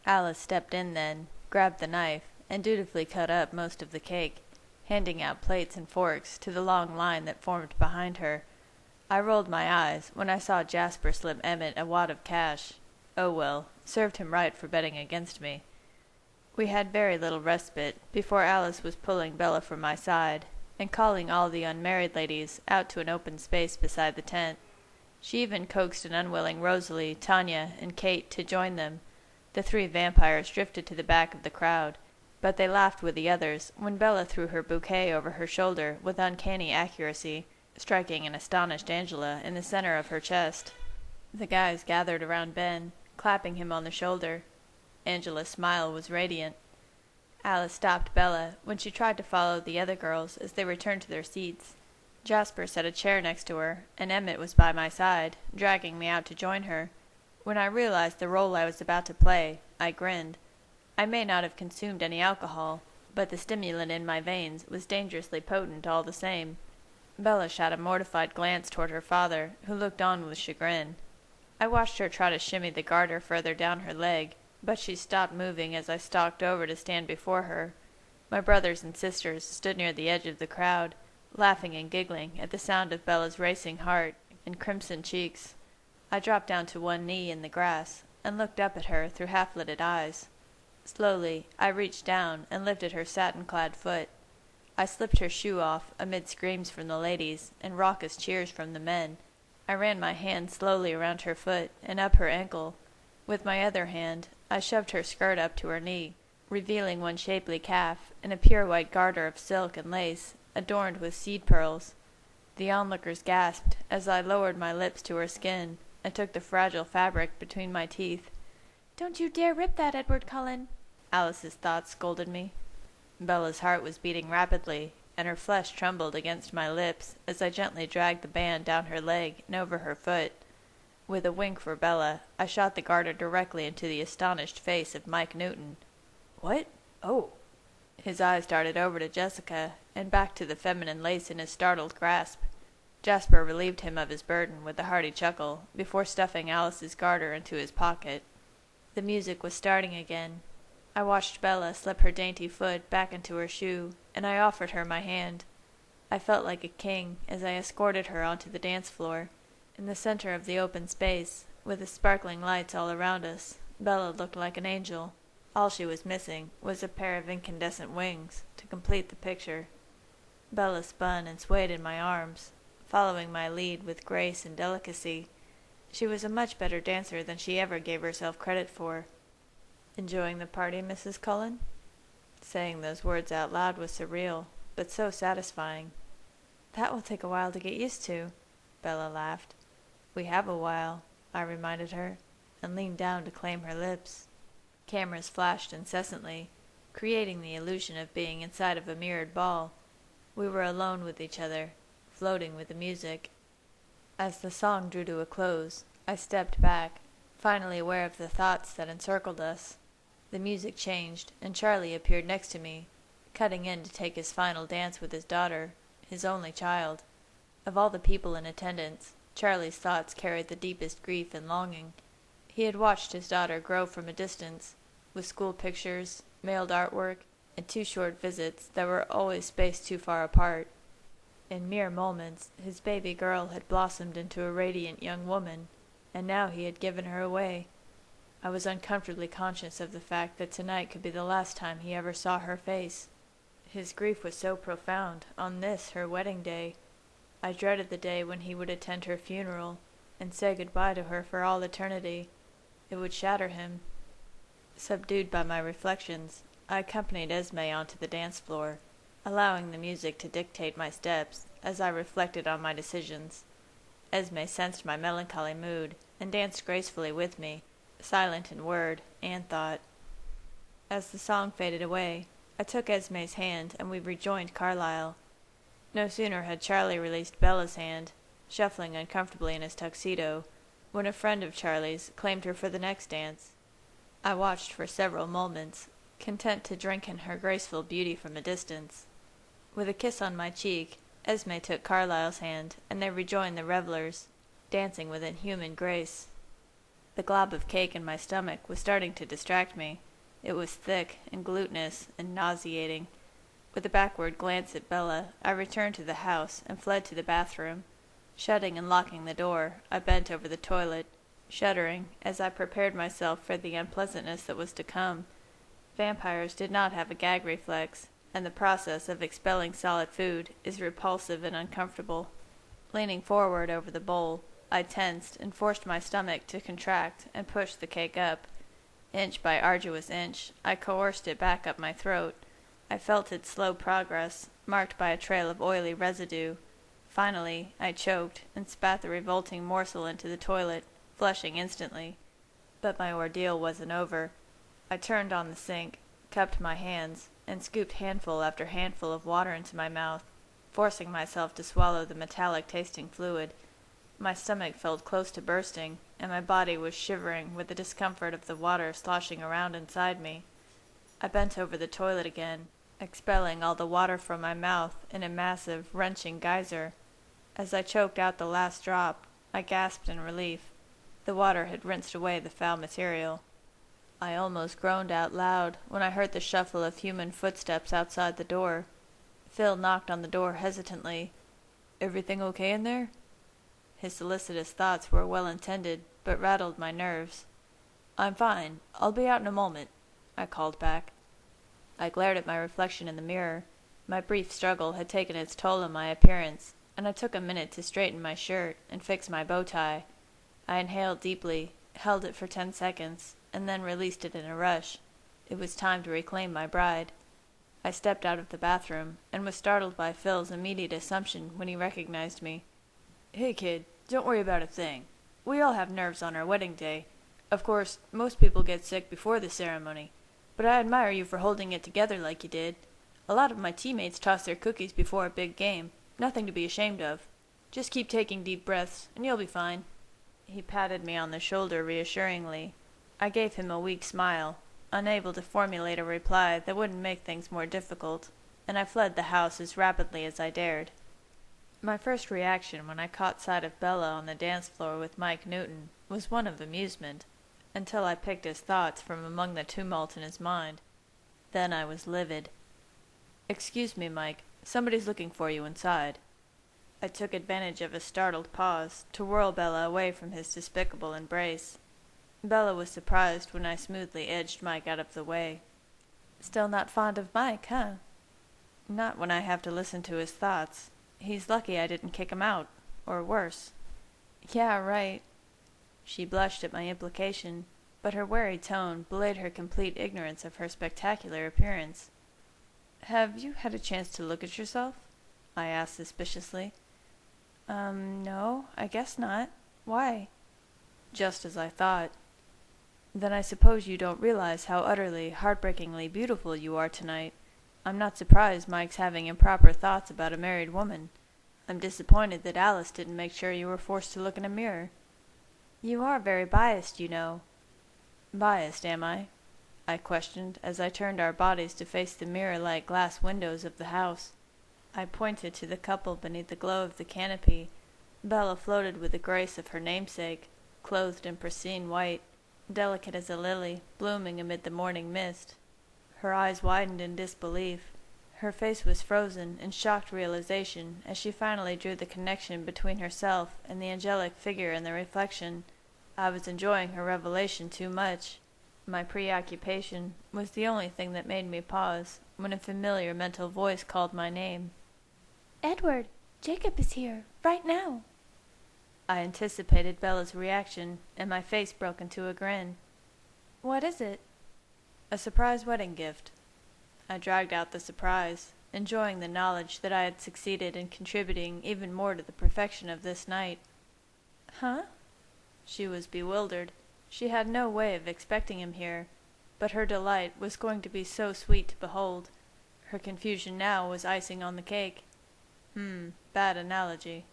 Alice stepped in then, grabbed the knife, and dutifully cut up most of the cake, handing out plates and forks to the long line that formed behind her. I rolled my eyes when I saw Jasper slip Emmett a wad of cash. Oh well, served him right for betting against me. We had very little respite before Alice was pulling Bella from my side, and calling all the unmarried ladies out to an open space beside the tent. She even coaxed an unwilling Rosalie, Tanya, and Kate to join them. The three vampires drifted to the back of the crowd, but they laughed with the others when Bella threw her bouquet over her shoulder with uncanny accuracy, striking an astonished Angela in the center of her chest. The guys gathered around Ben, clapping him on the shoulder. Angela's smile was radiant. Alice stopped Bella when she tried to follow the other girls as they returned to their seats. Jasper set a chair next to her, and Emmett was by my side, dragging me out to join her. When I realized the role I was about to play, I grinned. I may not have consumed any alcohol, but the stimulant in my veins was dangerously potent all the same. Bella shot a mortified glance toward her father, who looked on with chagrin. I watched her try to shimmy the garter further down her leg, but she stopped moving as I stalked over to stand before her. My brothers and sisters stood near the edge of the crowd, laughing and giggling at the sound of Bella's racing heart and crimson cheeks. I dropped down to one knee in the grass and looked up at her through half-lidded eyes. Slowly, I reached down and lifted her satin-clad foot. I slipped her shoe off amid screams from the ladies and raucous cheers from the men. I ran my hand slowly around her foot and up her ankle. With my other hand, I shoved her skirt up to her knee, revealing one shapely calf and a pure white garter of silk and lace, adorned with seed pearls. The onlookers gasped as I lowered my lips to her skin and took the fragile fabric between my teeth. "Don't you dare rip that, Edward Cullen," Alice's thoughts scolded me. Bella's heart was beating rapidly, and her flesh trembled against my lips as I gently dragged the band down her leg and over her foot. With a wink for Bella, I shot the garter directly into the astonished face of Mike Newton. "What? Oh!" His eyes darted over to Jessica, and back to the feminine lace in his startled grasp. Jasper relieved him of his burden with a hearty chuckle, before stuffing Alice's garter into his pocket. The music was starting again. I watched Bella slip her dainty foot back into her shoe, and I offered her my hand. I felt like a king as I escorted her onto the dance floor. In the center of the open space, with the sparkling lights all around us, Bella looked like an angel. All she was missing was a pair of incandescent wings to complete the picture. Bella spun and swayed in my arms, following my lead with grace and delicacy. She was a much better dancer than she ever gave herself credit for. "Enjoying the party, Mrs. Cullen?" Saying those words out loud was surreal, but so satisfying. "That will take a while to get used to," Bella laughed. "We have a while," I reminded her, and leaned down to claim her lips. Cameras flashed incessantly, creating the illusion of being inside of a mirrored ball. We were alone with each other, floating with the music. As the song drew to a close, I stepped back, finally aware of the thoughts that encircled us. The music changed, and Charlie appeared next to me, cutting in to take his final dance with his daughter, his only child. Of all the people in attendance, Charlie's thoughts carried the deepest grief and longing. He had watched his daughter grow from a distance, with school pictures, mailed artwork, and 2 short visits that were always spaced too far apart. In mere moments, his baby girl had blossomed into a radiant young woman, and now he had given her away. I was uncomfortably conscious of the fact that tonight could be the last time he ever saw her face. His grief was so profound, on this, her wedding day. I dreaded the day when he would attend her funeral, and say goodbye to her for all eternity. It would shatter him. Subdued by my reflections, I accompanied Esme onto the dance floor, allowing the music to dictate my steps as I reflected on my decisions. Esme sensed my melancholy mood, and danced gracefully with me, silent in word and thought. As the song faded away, I took Esme's hand and we rejoined Carlisle. No sooner had Charlie released Bella's hand, shuffling uncomfortably in his tuxedo, when a friend of Charlie's claimed her for the next dance. I watched for several moments, content to drink in her graceful beauty from a distance. With a kiss on my cheek, Esme took Carlisle's hand, and they rejoined the revelers, dancing with inhuman grace. The glob of cake in my stomach was starting to distract me. It was thick and glutinous and nauseating. With a backward glance at Bella, I returned to the house and fled to the bathroom. Shutting and locking the door, I bent over the toilet, shuddering as I prepared myself for the unpleasantness that was to come. Vampires did not have a gag reflex, and the process of expelling solid food is repulsive and uncomfortable. Leaning forward over the bowl, I tensed and forced my stomach to contract and push the cake up. Inch by arduous inch, I coerced it back up my throat. I felt its slow progress, marked by a trail of oily residue. Finally, I choked and spat the revolting morsel into the toilet, flushing instantly. But my ordeal wasn't over. I turned on the sink, cupped my hands, and scooped handful after handful of water into my mouth, forcing myself to swallow the metallic-tasting fluid. My stomach felt close to bursting, and my body was shivering with the discomfort of the water sloshing around inside me. I bent over the toilet again, expelling all the water from my mouth in a massive, wrenching geyser. As I choked out the last drop, I gasped in relief. The water had rinsed away the foul material. I almost groaned out loud when I heard the shuffle of human footsteps outside the door. Phil knocked on the door hesitantly. "Everything okay in there?" His solicitous thoughts were well-intended, but rattled my nerves. "I'm fine. I'll be out in a moment," I called back. I glared at my reflection in the mirror. My brief struggle had taken its toll on my appearance, and I took a minute to straighten my shirt and fix my bow tie. I inhaled deeply, held it for 10 seconds, and then released it in a rush. It was time to reclaim my bride. I stepped out of the bathroom, and was startled by Phil's immediate assumption when he recognized me. "Hey, kid, don't worry about a thing. We all have nerves on our wedding day. Of course, most people get sick before the ceremony, but I admire you for holding it together like you did. A lot of my teammates toss their cookies before a big game. Nothing to be ashamed of. Just keep taking deep breaths, and you'll be fine." He patted me on the shoulder reassuringly. I gave him a weak smile, unable to formulate a reply that wouldn't make things more difficult, and I fled the house as rapidly as I dared. My first reaction when I caught sight of Bella on the dance floor with Mike Newton was one of amusement, until I picked his thoughts from among the tumult in his mind. Then I was livid. "Excuse me, Mike. Somebody's looking for you inside." I took advantage of a startled pause to whirl Bella away from his despicable embrace. Bella was surprised when I smoothly edged Mike out of the way. "Still not fond of Mike, huh?" "Not when I have to listen to his thoughts. He's lucky I didn't kick him out, or worse." "Yeah, right." She blushed at my implication, but her wary tone belied her complete ignorance of her spectacular appearance. "Have you had a chance to look at yourself?" I asked suspiciously. No, I guess not. Why?" "Just as I thought." "Then I suppose you don't realize how utterly, heartbreakingly beautiful you are tonight. I'm not surprised Mike's having improper thoughts about a married woman. I'm disappointed that Alice didn't make sure you were forced to look in a mirror." "You are very biased, you know." "Biased, am I?" I questioned as I turned our bodies to face the mirror-like glass windows of the house. I pointed to the couple beneath the glow of the canopy. Bella floated with the grace of her namesake, clothed in pristine white, delicate as a lily, blooming amid the morning mist. Her eyes widened in disbelief. Her face was frozen in shocked realization as she finally drew the connection between herself and the angelic figure in the reflection. I was enjoying her revelation too much. My preoccupation was the only thing that made me pause when a familiar mental voice called my name. "Edward, Jacob is here, right now." I anticipated Bella's reaction, and my face broke into a grin. "What is it?" "A surprise wedding gift." I dragged out the surprise, enjoying the knowledge that I had succeeded in contributing even more to the perfection of this night. "Huh?" She was bewildered. She had no way of expecting him here, but her delight was going to be so sweet to behold. Her confusion now was icing on the cake. Bad analogy.